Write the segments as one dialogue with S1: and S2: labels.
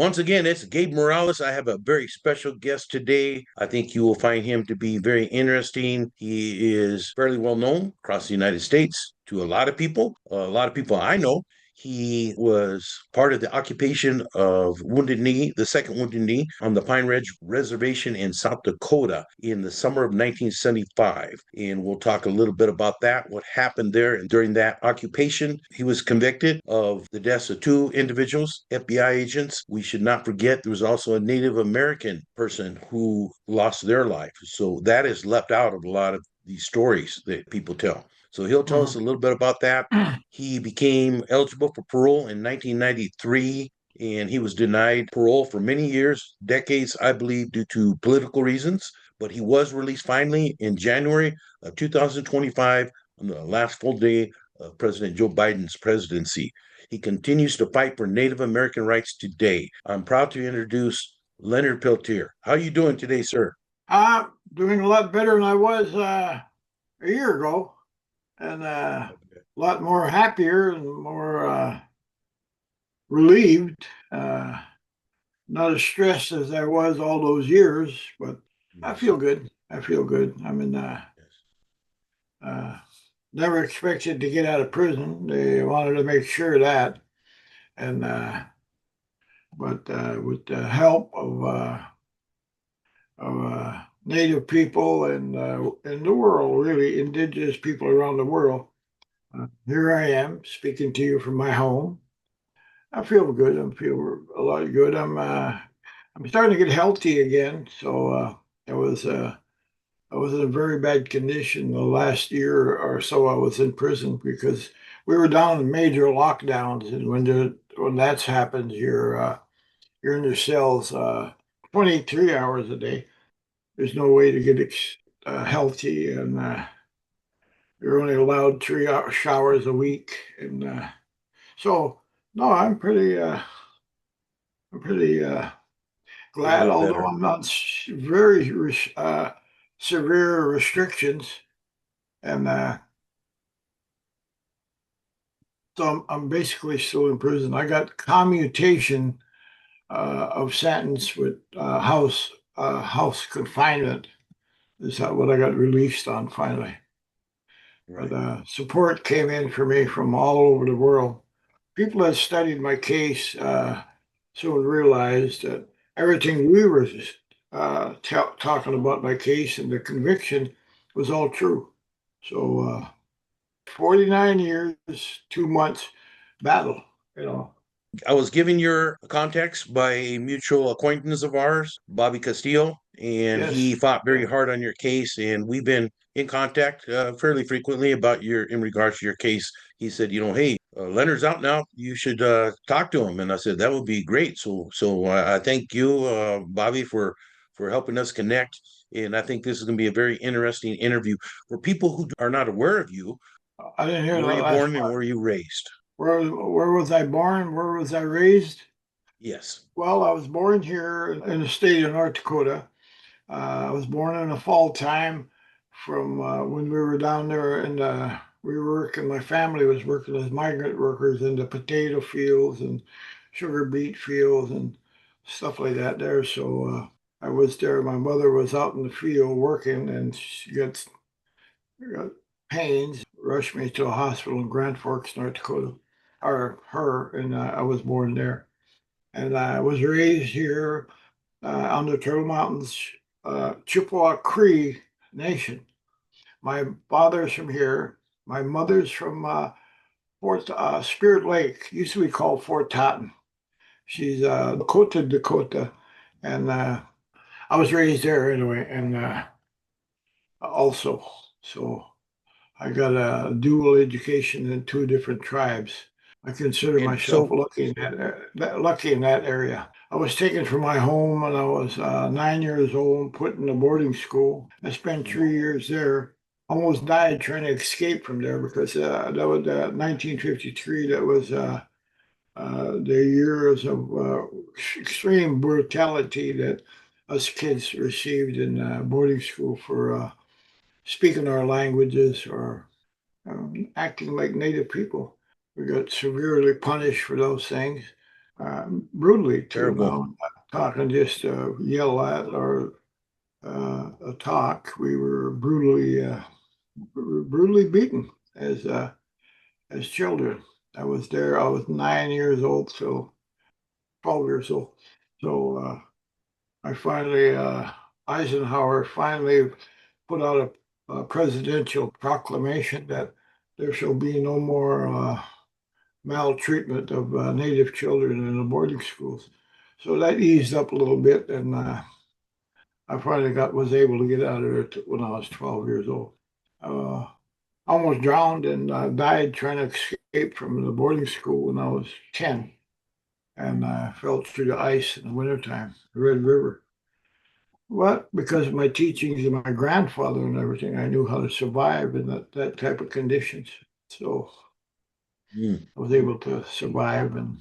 S1: Once again, it's Gabe Morales. I have a very special guest today. I think you will find him to be very interesting. He is fairly well known across the United States to a lot of people I know. He was part of the occupation of Wounded Knee, the second Wounded Knee, on the Pine Ridge Reservation in South Dakota in the summer of 1975. And we'll talk a little bit about that, what happened there. And during that occupation, he was convicted of the deaths of two individuals, FBI agents. We should not forget there was also a Native American person who lost their life. So that is left out of a lot of these stories that people tell. So he'll tell us a little bit about that. He became eligible for parole in 1993, and he was denied parole for many years, decades, I believe, due to political reasons. But he was released finally in January of 2025 on the last full day of President Joe Biden's presidency. He continues to fight for Native American rights today. I'm proud to introduce Leonard Peltier. How are you doing today, sir?
S2: Doing a lot better than I was a year ago, and a lot more happier and more relieved. Not as stressed as I was all those years, but I feel good. I feel good. I mean, never expected to get out of prison. They wanted to make sure of that, and but with the help of Native people and in the world, really Indigenous people around the world. Here I am speaking to you from my home. I feel good. I feel a lot good. I'm starting to get healthy again. So I was in a very bad condition the last year or so I was in prison because we were down in major lockdowns, and when that's happened, you're in your cells 23 hours a day. There's no way to get healthy, and you're only allowed 3 hour showers a week, and so no, I'm pretty
S1: Feel a
S2: glad,
S1: lot
S2: although
S1: better.
S2: I'm not very severe restrictions, and so I'm basically still in prison. I got commutation of sentence with house confinement. Is that what I got released on finally? But
S1: Right.
S2: support came in for me from all over the world. People that studied my case soon realized that everything we were talking about my case and the conviction was all true. So 49 years, 2 months battle, you know.
S1: I was given your contacts by a mutual acquaintance of ours, Bobby Castillo, and he
S2: Yes.
S1: fought very hard on your case. And we've been in contact fairly frequently about in regards to your case. He said, hey, Leonard's out now. You should talk to him. And I said that would be great. So I thank you, Bobby, for helping us connect. And I think this is going to be a very interesting interview for people who are not aware of you.
S2: I didn't hear
S1: Where
S2: the
S1: you
S2: last
S1: born and
S2: part.
S1: where you raised?
S2: Where was I born? Where was I raised?
S1: Yes.
S2: Well, I was born here in the state of North Dakota. I was born in the fall time from when we were down there, and we were working. My family was working as migrant workers in the potato fields and sugar beet fields and stuff like that there. So I was there. My mother was out in the field working, and she got pains, rushed me to a hospital in Grand Forks, North Dakota, or her, and I was born there. And I was raised here on the Turtle Mountains, Chippewa Cree Nation. My father's from here. My mother's from Fort Spirit Lake, used to be called Fort Totten. She's Dakota, and I was raised there anyway, and also. So I got a dual education in two different tribes. I consider
S1: And
S2: myself
S1: so
S2: lucky lucky in that area. I was taken from my home when I was 9 years old, put in a boarding school. I spent 3 years there. Almost died trying to escape from there because that was 1953. That was the years of extreme brutality that us kids received in boarding school for speaking our languages or acting like Native people. We got severely punished for those things. brutally too.
S1: Terrible.
S2: Now, not talking just yell at or a talk. We were brutally beaten as children. I was there. I was 9 years old, so 12 years old. So I finally Eisenhower finally put out a presidential proclamation that there shall be no more maltreatment of Native children in the boarding schools. So that eased up a little bit, and I finally was able to get out of there when I was 12 years old. Uh, Almost drowned and died trying to escape from the boarding school when I was 10, and I fell through the ice in the wintertime, the Red River. But because of my teachings and my grandfather and everything, I knew how to survive in that type of conditions. So
S1: Mm.
S2: I was able to survive and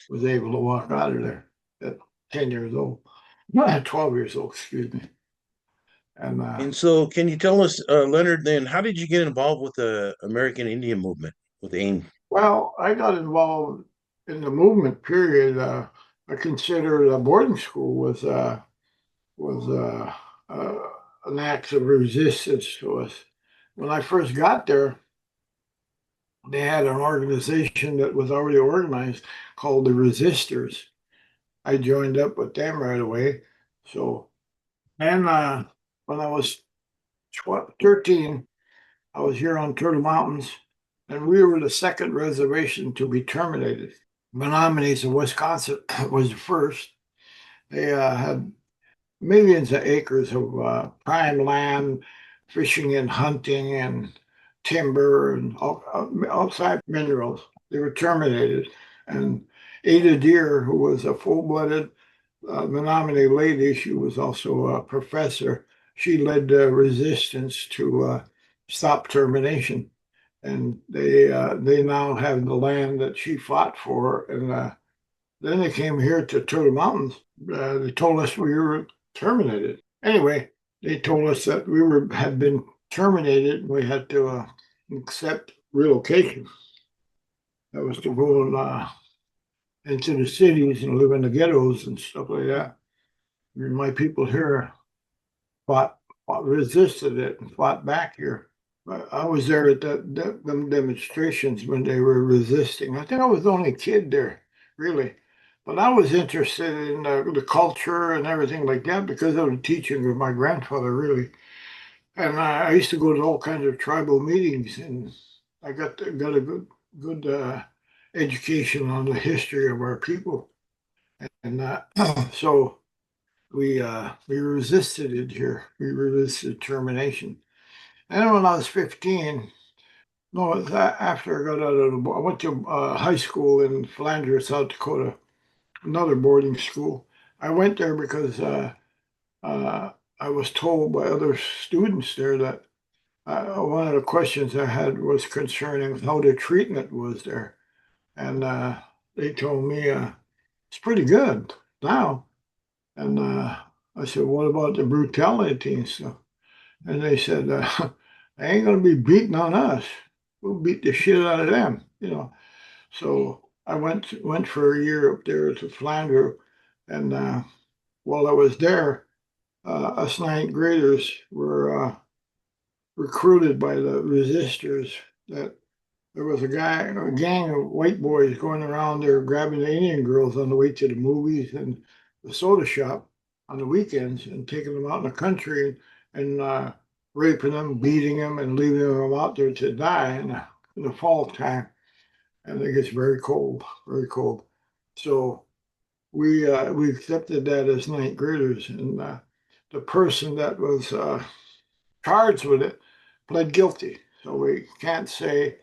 S2: was able to walk out of there at 10 years old. No, at 12 years old, excuse me. And
S1: And so, can you tell us, Leonard, then, how did you get involved with the American Indian movement with AIM?
S2: well, I got involved in the movement period. I consider a boarding school was uh, an act of resistance to us. When I first got there, they had an organization that was already organized called the Resistors. I joined up with them right away. So, and when I was 13, I was here on Turtle Mountains, and we were the second reservation to be terminated. Menominee of Wisconsin was the first. They had millions of acres of prime land, fishing and hunting and timber and outside minerals. They were terminated. And Ada Deer, who was a full-blooded Menominee lady, she was also a professor. She led the resistance to stop termination. And they now have the land that she fought for, and then they came here to Turtle Mountains. They told us we were terminated. Anyway, they told us that had been terminated. We had to accept relocation. That was to go into the cities and live in the ghettos and stuff like that. And my people here resisted it and fought back here. I was there at them demonstrations when they were resisting. I think I was the only kid there, really. But I was interested in the culture and everything like that because of the teaching of my grandfather, really. And I used to go to all kinds of tribal meetings, and I got a good education on the history of our people. And so we resisted it here. We resisted termination. And then when I was 15, no, it was after I got out of I went to high school in Flanders, South Dakota, another boarding school. I went there because uh, I was told by other students there that one of the questions I had was concerning how the treatment was there. And they told me it's pretty good now. And I said, what about the brutality and stuff? And they said, they ain't going to be beating on us. We'll beat the shit out of them. So I went for a year up there to Flanders, and while I was there, us ninth graders were recruited by the resistors. That there was a gang of white boys going around there grabbing the Indian girls on the way to the movies and the soda shop on the weekends and taking them out in the country and raping them, beating them, and leaving them out there to die in the fall time. And it gets very cold, very cold. So we accepted that as ninth graders, and the person that was charged with it pled guilty. So we can't say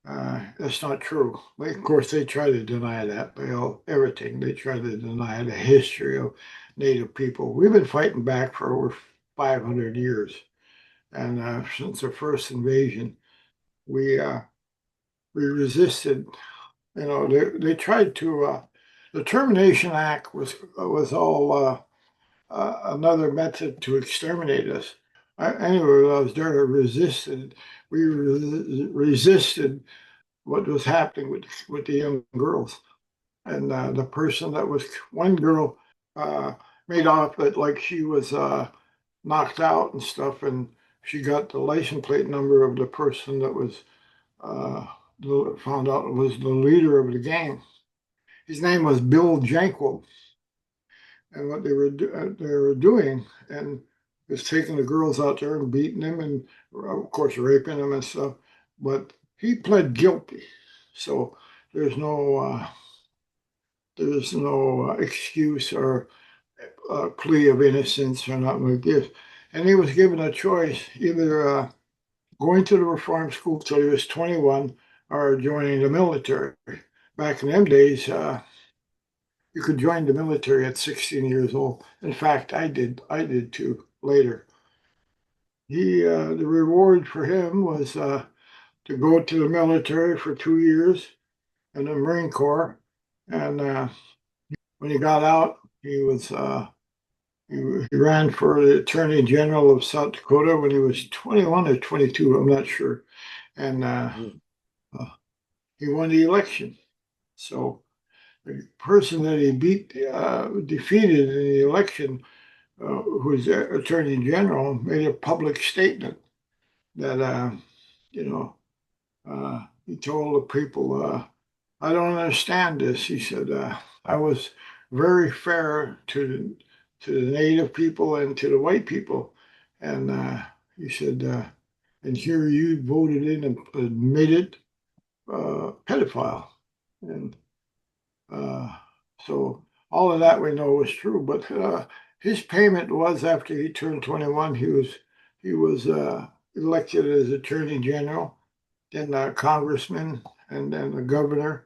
S2: that's not true. Of course, they try to deny that by everything. They try to deny the history of Native people. We've been fighting back for over 500 years, and since the first invasion, we resisted. They tried to. The Termination Act was all another method to exterminate us. Anyway, when I was there, I resisted. We resisted what was happening with the young girls. And the person that was one girl uh, made off that like she was knocked out and stuff, and she got the license plate number of the person that was uh, found out was the leader of the gang. His name was Bill Jankwell, and what they were doing and was taking the girls out there and beating them and of course raping them and stuff. But he pled guilty, so there's no excuse or plea of innocence or nothing like this. And he was given a choice either going to the reform school till he was 21 or joining the military. Back in them days, you could join the military at 16 years old. In fact, I did. I did too later. The reward for him was to go to the military for 2 years in the Marine Corps. And when he got out, he ran for the Attorney General of South Dakota when he was 21 or 22. I'm not sure. And uh, he won the election. So the person that he defeated in the election, who's the Attorney General, made a public statement that, you know, he told the people, I don't understand this. He said, I was very fair to the native people and to the white people. And he said, and here you voted in and admitted pedophile. And uh, so all of that we know was true. But his payment was after he turned 21, he was elected as Attorney General, then a congressman, and then a governor,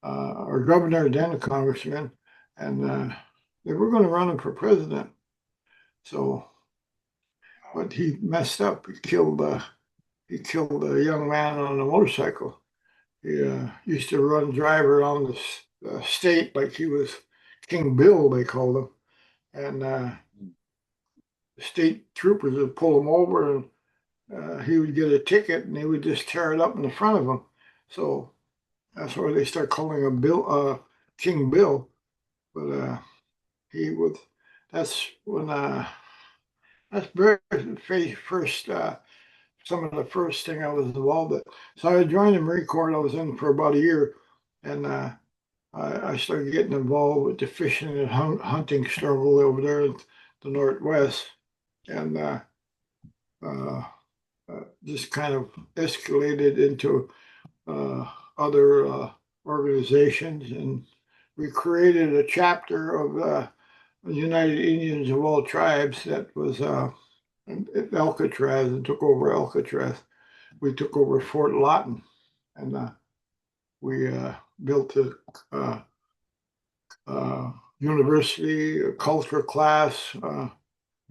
S2: or governor, then a congressman, and they were going to run him for president. So, but he messed up. He killed a young man on a motorcycle. He used to drive around the state like he was King Bill, they called him, and the state troopers would pull him over, and he would get a ticket, and they would just tear it up in the front of him. So that's why they start calling him King Bill. But he was. That's when. That's very first. Some of the first thing I was involved in. So I joined the Marine Corps. I was in for about a year, and I started getting involved with the fishing and hunting struggle over there in the Northwest, and uh, just kind of escalated into other organizations, and we created a chapter of United Indians of all tribes that was at Alcatraz and took over Alcatraz. We took over Fort Lawton, and we built a university, a culture class,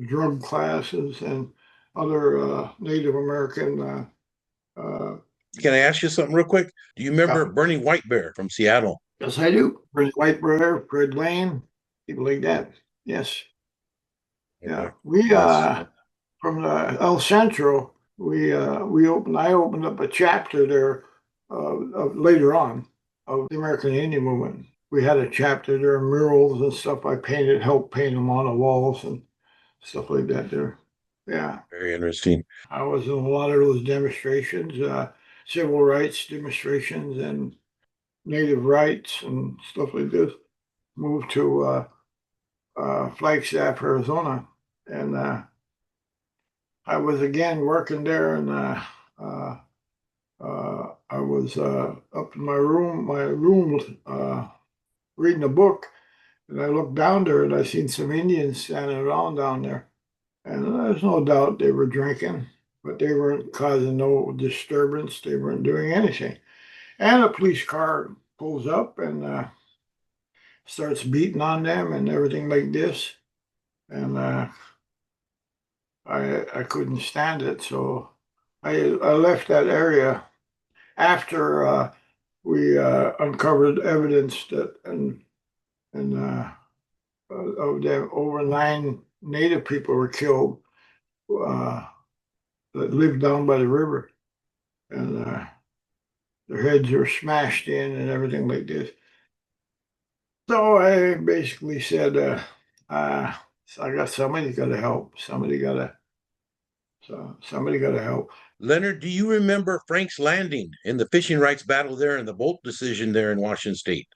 S2: drug classes, and other Native American.
S1: Can I ask you something real quick? Do you remember
S2: Yeah.
S1: Bernie White Bear from Seattle?
S2: Yes, I do. White Bear, Fred Lane, people like that. Yes.
S1: Okay.
S2: Yeah. We
S1: Yes.
S2: from the El Centro, I opened up a chapter there later on of the American Indian movement. We had a chapter there, murals and stuff. I helped paint them on the walls and stuff like that there. Yeah.
S1: Very interesting.
S2: I was in a lot of those demonstrations, civil rights demonstrations and native rights and stuff like this. Moved to Flagstaff, Arizona, and I was again working there, and I was up in my room, reading a book, and I looked down there, and I seen some Indians standing around down there, and there's no doubt they were drinking, but they weren't causing no disturbance. They weren't doing anything. And a police car pulls up and starts beating on them and everything like this, and I couldn't stand it, so I left that area after we uncovered evidence that and of them over 9 Native people were killed uh, that lived down by the river, and their heads were smashed in and everything like this. So I basically said, so I got somebody's got to help. Somebody got to help.
S1: Leonard, do you remember Frank's Landing and the fishing rights battle there and the Bolt decision there in Washington State?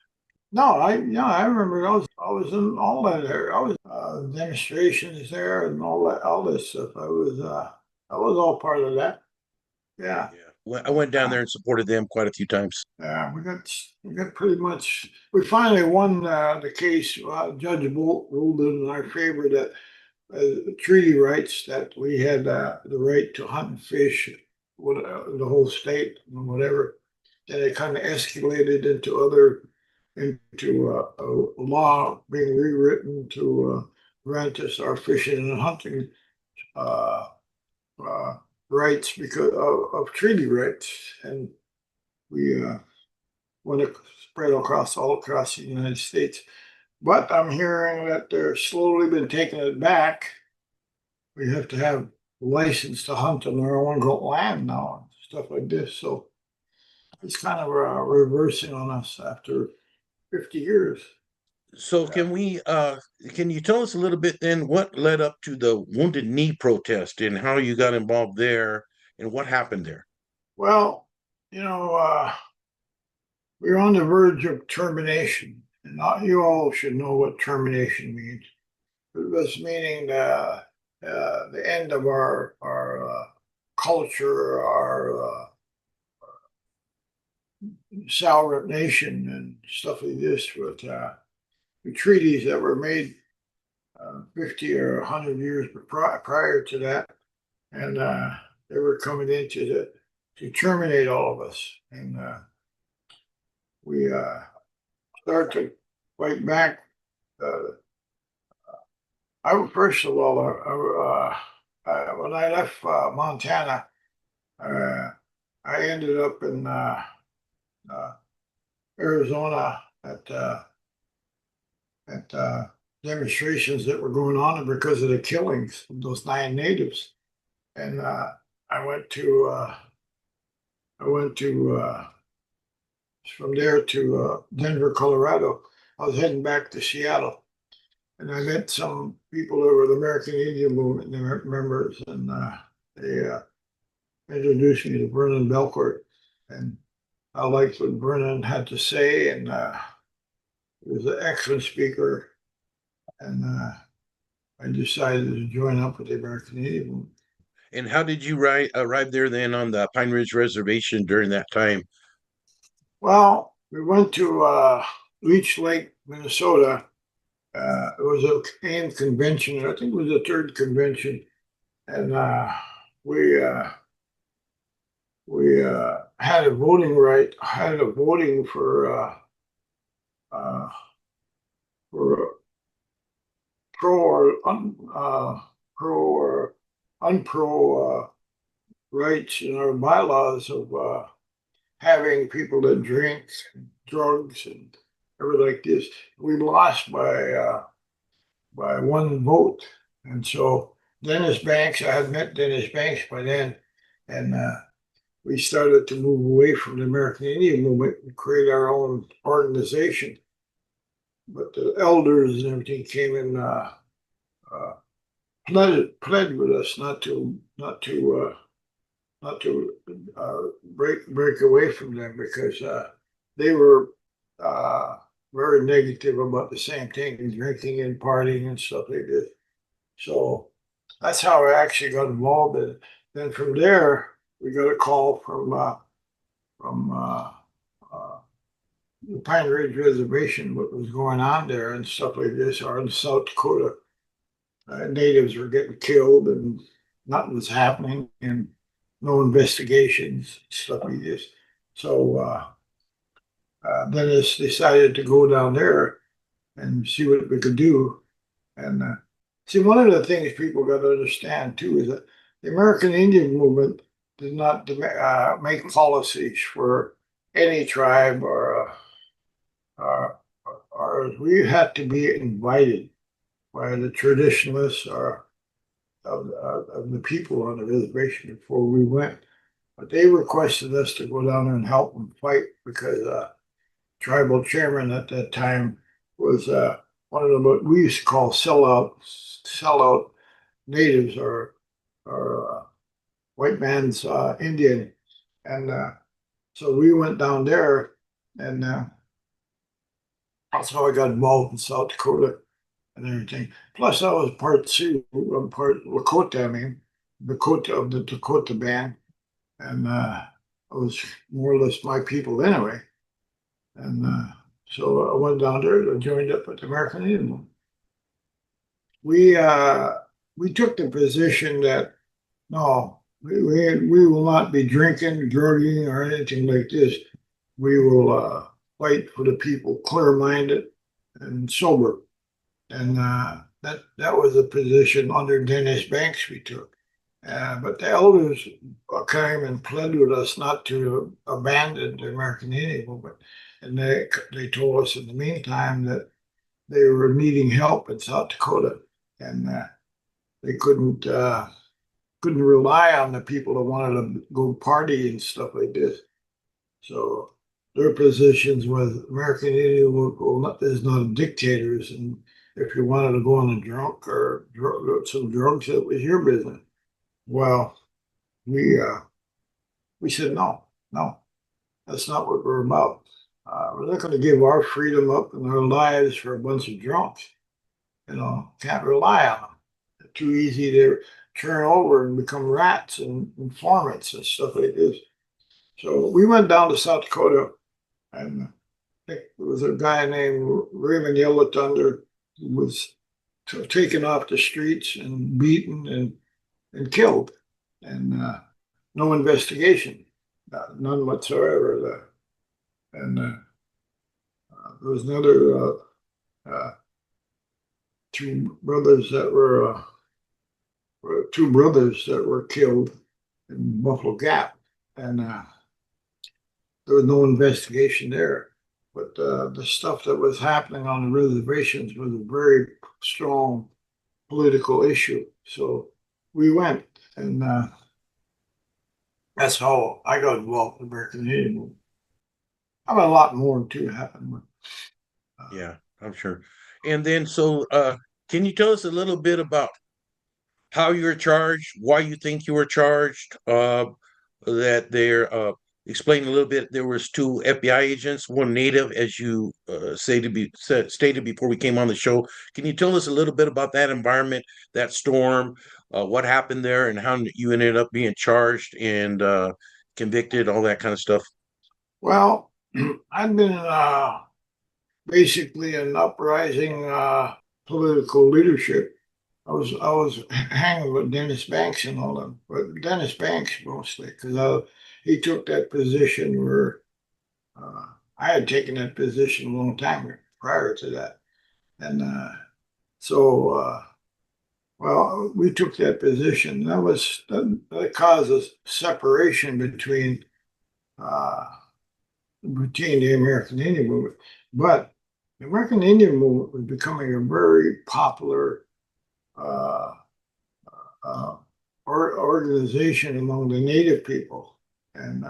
S2: No, I remember I was in all that area. I was demonstrations there and all this stuff. I was all part of that. Yeah.
S1: Yeah. I went down there and supported them quite a few times.
S2: Yeah, we got pretty much. We finally won the case. Judge Bolt ruled in our favor that treaty rights that we had the right to hunt and fish, the whole state and whatever. And it kind of escalated into a law being rewritten to grant us our fishing and hunting uh, uh, rights because of treaty rights, and we want to spread all across the United States. But I'm hearing that they're slowly been taking it back. We have to have a license to hunt on our own land now, and stuff like this. So it's kind of reversing on us after 50 years.
S1: So
S2: Yeah.
S1: can you tell us a little bit then what led up to the Wounded Knee protest and how you got involved there and what happened there?
S2: Well, you know, we're on the verge of termination, and not, you all should know what termination means. It was meaning the end of our culture, our sovereign nation, and stuff like this. With the treaties that were made 50 or 100 years prior to that, and they were coming in to terminate all of us, and we started to fight back. First of all, when I left Montana, I ended up in Arizona at demonstrations that were going on because of the killings of those 9 natives, and I went to from there to Denver, Colorado. I was heading back to Seattle, and I met some people who were the American Indian movement members, and they introduced me to Vernon Belcourt, and I liked what Vernon had to say, and he was an excellent speaker, and I decided to join up with the American Indian movement.
S1: And how did you arrive there then on the Pine Ridge Reservation during that time?
S2: Well, we went to Leech Lake, Minnesota. It was a AIM convention. I think it was the third convention, and we had a voting right. Had a voting for pro or pro or unpro rights in our bylaws of having people that drink drugs and everything like this. We lost by one vote, and so Dennis Banks. I had met Dennis Banks by then, and we started to move away from the American Indian movement and create our own organization. But the elders and everything came and pled with us not to break away from them because they were very negative about the same thing, drinking and partying and stuff like this. So that's how I actually got involved in it. Then from there, we got a call from the Pine Ridge Reservation, what was going on there and stuff like this, or in South Dakota. Natives were getting killed and nothing was happening and no investigations, stuff like this. So Dennis decided to go down there and see what we could do. And see, one of the things people got to understand too is that the American Indian movement did not make policies for any tribe or we had to be invited by the traditionalists or of the people on the reservation before we went. but they requested us to go down there and help them fight because tribal chairman at that time was one of the what we used to call sellout natives or white man's Indian, and so we went down there, and that's how I got involved in South Dakota and everything. Plus, I was part Sioux, part Lakota. I mean, Dakota of the Dakota band, and it was more or less my people anyway. And so I went down there and joined up with the American Indian. We we took the position that no, we will not be drinking, drugging, or anything like this. We will fight for the people, clear-minded and sober. And that was a position under Dennis Banks we took. But the elders came and pled with us not to abandon the American Indian movement. And they told us in the meantime that they were needing help in South Dakota, and they couldn't rely on the people that wanted to go party and stuff like this. So their positions was American Indian is not dictators, and if you wanted to go on a drunk or some drugs, it was your business. Well, we said no, no, that's not what we're about. We're not going to give our freedom up and our lives for a bunch of drunks. You know, can't rely on them. They're too easy to turn over and become rats and informants and stuff like this. So we went down to South Dakota, and I think there was a guy named Raymond Yellow Thunder who was taken off the streets and beaten and killed, and no investigation, none whatsoever. And there was another two brothers that were killed in Buffalo Gap, and there was no investigation there. But the stuff that was happening on the reservations was a very strong political issue. So we went, and that's how I got involved in American Indian movement. I mean, a lot more too happened.
S1: Yeah, I'm sure. And then, so can you tell us a little bit about how you were charged, why you think you were charged? That they're explain a little bit. There was two FBI agents, one native, as you stated before we came on the show. Can you tell us a little bit about that environment, that storm, what happened there, and how you ended up being charged and convicted, all that kind of stuff?
S2: Well, I've been basically an uprising political leadership. I was hanging with Dennis Banks and all them, but Dennis Banks mostly because he took that position where uh, I had taken that position a long time prior to that, and so well, we took that position. That caused a separation uh, between the American Indian movement, but the American Indian movement was becoming a very popular uh, uh, organization among the native people, and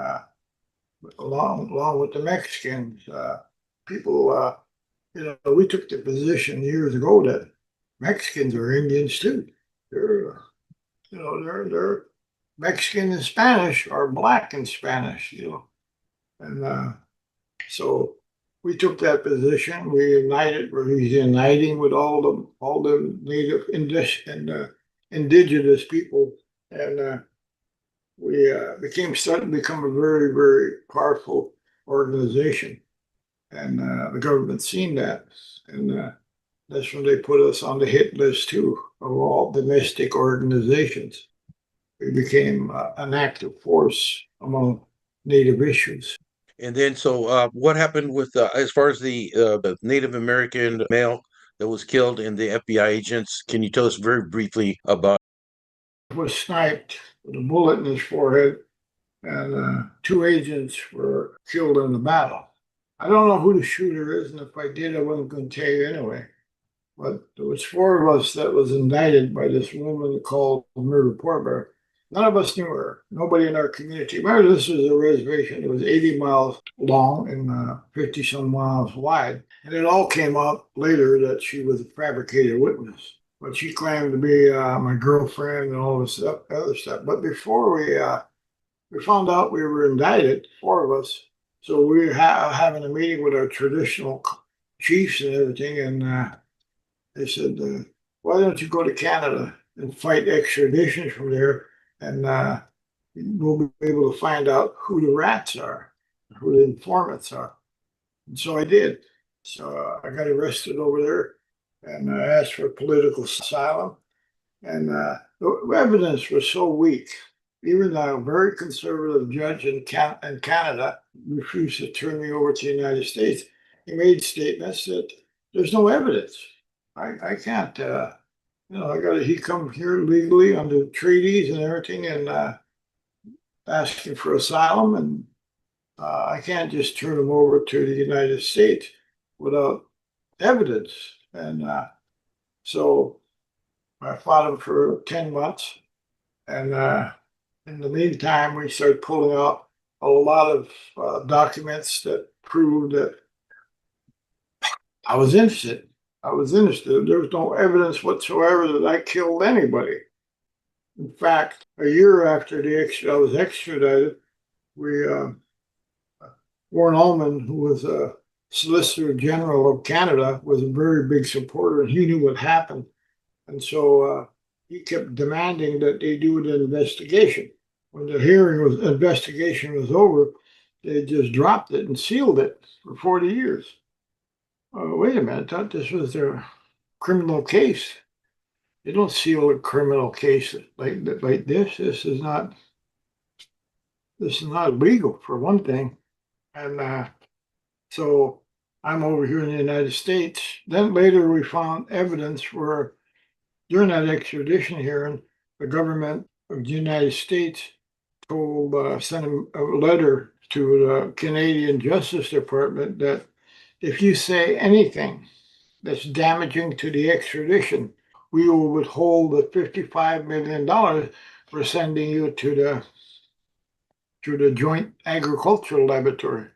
S2: along with the Mexicans, people. We took the position years ago that Mexicans are Indians too. They're they're Mexican and Spanish or black and Spanish. And so we took that position. We united. We're uniting with all the native indigenous people, and we started to become a very very powerful organization. And the government seen that, and that's when they put us on the hit list too of all domestic organizations. We became an active force among native issues.
S1: And then, so what happened with as far as the Native American male that was killed and the FBI agents? Can you tell us very briefly about?
S2: Was sniped with a bullet in his forehead, and two agents were killed in the battle. I don't know who the shooter is, and if I did, I wasn't going to tell you anyway. But there was four of us that was indicted by this woman called Murder Porber, None of us knew her. Nobody in our community. Remember, this was a reservation. It was 80 miles long and 50 some miles wide. And it all came out later that she was a fabricated witness. But she claimed to be my girlfriend and all this stuff, other stuff. But before we found out we were indicted, four of us. So we were having a meeting with our traditional chiefs and everything. And they said, why don't you go to Canada and fight extradition from there? And we'll be able to find out who the rats are, who the informants are. And so I did. So I got arrested over there and I asked for political asylum. And the evidence was so weak. Even a very conservative judge in Canada refused to turn me over to the United States. He made statements that there's no evidence. I can't, I got to, he come here legally under treaties and everything and asking for asylum. And I can't just turn him over to the United States without evidence. And so I fought him for 10 months. And in the meantime, we started pulling out a lot of documents that proved that I was innocent. I was innocent. There was no evidence whatsoever that I killed anybody. In fact, a year after I was extradited, we Warren Ullman, who was a Solicitor General of Canada, was a very big supporter, and he knew what happened. And so he kept demanding that they do an investigation. When the investigation was over, they just dropped it and sealed it for 40 years. Wait a minute, I thought this was their criminal case. You don't seal a criminal case like this. This is not legal for one thing. And so I'm over here in the United States. Then later we found evidence where during that extradition hearing, the government of the United States sent a letter to the Canadian Justice Department that if you say anything that's damaging to the extradition, we will withhold the $55 million for sending you to the Joint Agricultural Laboratory.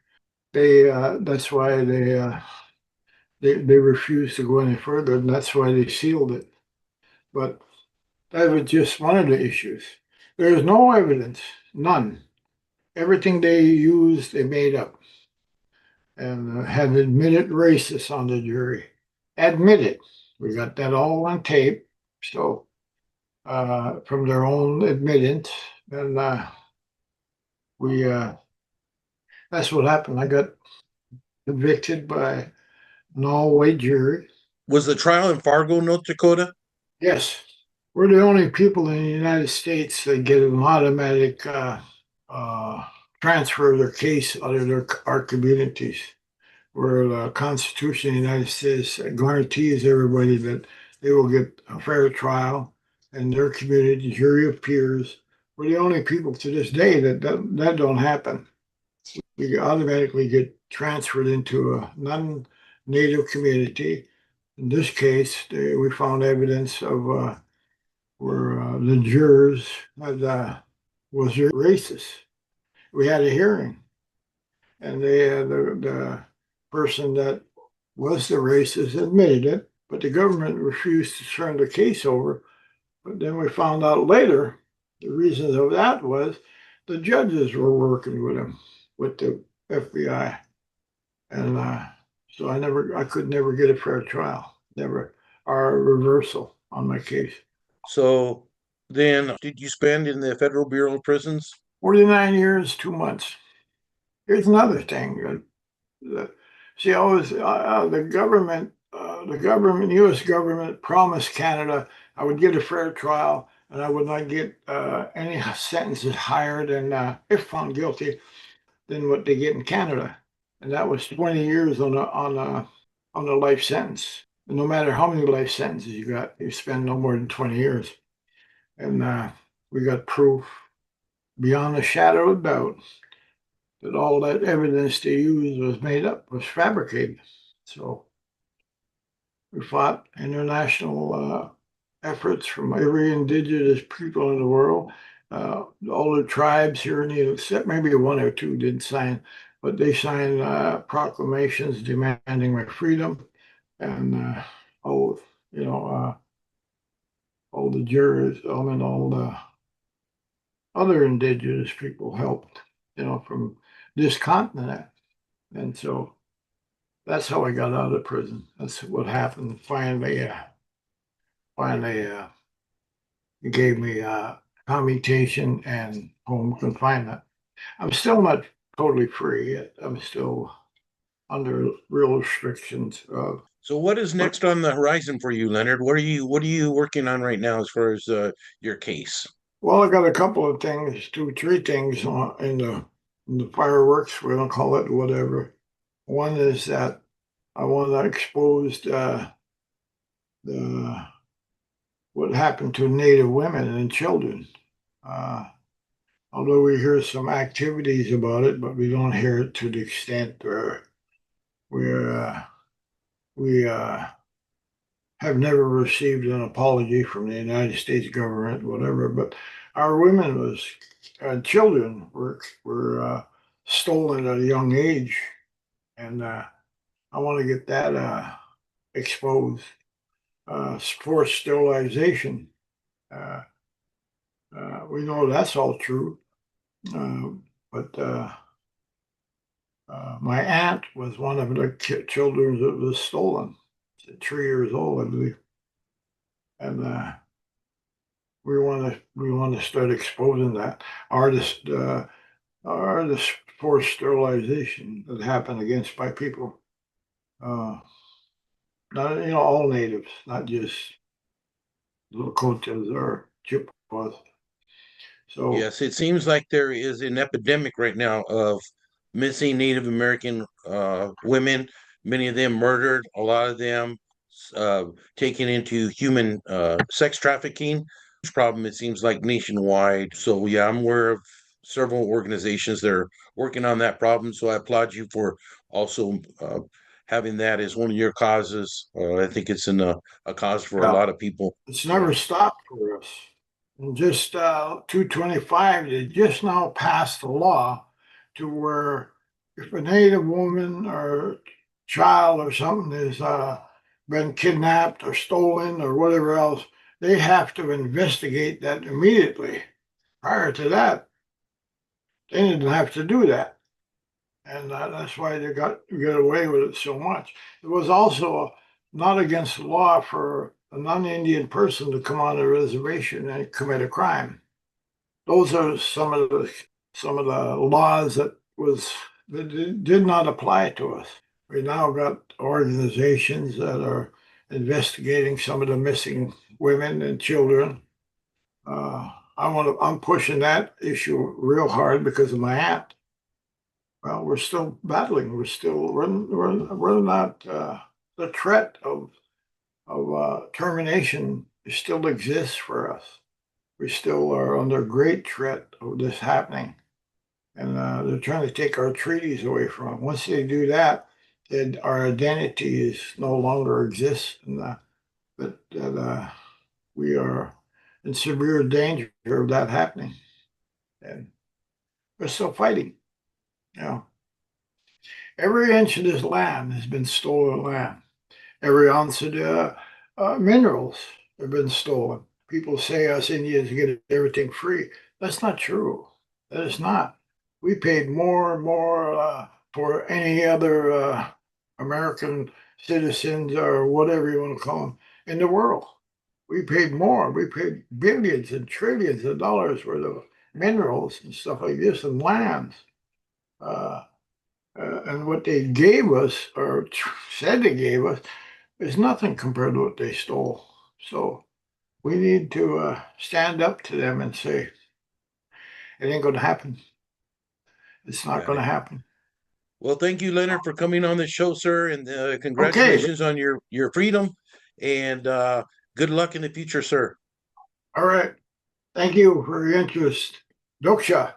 S2: That's why they refused to go any further, and that's why they sealed it. But that was just one of the issues. There is no evidence, none. Everything they used, they made up, and had admitted racists on the jury. Admitted. We got that all on tape. So from their own admittance, and we that's what happened. I got convicted by an all-white jury.
S1: Was the trial in Fargo, North Dakota?
S2: Yes, we're the only people in the United States that get an automatic transfer of their case out of our communities, where the Constitution of the United States guarantees everybody that they will get a fair trial and their community jury of peers. We're the only people to this day that don't happen. We automatically get transferred into a non-native community. In this case, we found evidence of where the jurors was racist. We had a hearing, and the person that was the racist admitted it, but the government refused to turn the case over. But then we found out later the reason of that was the judges were working with him, with the FBI, and so I could never get a fair trial, never, or a reversal on my case.
S1: So then, did you spend in the Federal Bureau of Prisons?
S2: 49 years, 2 months. Here's another thing. See, always the government, U.S. government promised Canada I would get a fair trial and I would not get any sentences higher than, if found guilty, than what they get in Canada, and that was 20 years on a life sentence. And no matter how many life sentences you got, you spend no more than 20 years. And we got proof beyond a shadow of doubt that all that evidence they used was made up, was fabricated. So we fought international efforts from every indigenous people in the world. all the tribes here in the, except maybe one or two didn't sign, but they signed proclamations demanding my freedom, and all you know, all the jurors, I mean, all the other indigenous people helped, from this continent, and so that's how I got out of prison. That's what happened. Finally, it gave me commutation and home confinement. I'm still not totally free yet. I'm still under real restrictions.
S1: So what is
S2: But
S1: next on the horizon for you, Leonard? What are you working on right now as far as your case?
S2: well, I got a couple of things, two, three things in the fireworks. We're gonna call it whatever. One is that I want to expose the what happened to Native women and children. Uh, Although we hear some activities about it, but we don't hear it to the extent where we're we have never received an apology from the United States government, whatever. But our women was children were stolen at a young age, and I want to get that exposed. Forced sterilization. Uh, we know that's all true, but my aunt was one of the children that was stolen. 3 years old, I believe, and we want to start exposing that artist artist forced sterilization that happened against my people. Uh, Not all natives, not just Lakotas or Chippewas. So
S1: Yes, it seems like there is an epidemic right now of missing Native American women, many of them murdered, a lot of them uh, taken into human sex trafficking. Problem, it seems like nationwide. So, yeah, I'm aware of several organizations that are working on that problem. So, I applaud you for also having that as one of your causes. I think it's a cause for a
S2: yeah,
S1: lot of people.
S2: it's
S1: Yeah.
S2: never stopped for us. And just 225, they just now passed a law to where if a Native woman or child or something has been kidnapped or stolen or whatever else, they have to investigate that immediately. Prior to that, they didn't have to do that. And that's why they get away with it so much. It was also not against the law for a non-Indian person to come on a reservation and commit a crime. Those are some of the laws that did not apply to us. We now got organizations that are investigating some of the missing women and children. I'm pushing that issue real hard because of my aunt. Well, we're still battling. We're not the threat of termination still exists for us. We still are under great threat of this happening, and they're trying to take our treaties away from us. Once they do that, then our identity is no longer exists, and that we are in severe danger of that happening. And we're still fighting. You know, every inch of this land has been stolen land. Every ounce of the minerals have been stolen. People say us Indians get everything free. That's not true. That is not. We paid more and more for any other American citizens or whatever you want to call them in the world. We paid more. We paid billions and trillions of dollars worth of minerals and stuff like this and lands. Uh, and what they gave us or said they gave us is nothing compared to what they stole. So we need to stand up to them and say, it ain't going to happen. It's not
S1: Got
S2: going to
S1: it.
S2: happen.
S1: Well, thank you, Leonard, for coming on the show, sir, and
S2: Okay.
S1: congratulations on your freedom. And good luck in the future, sir.
S2: All right. Thank you for your interest. Doksha.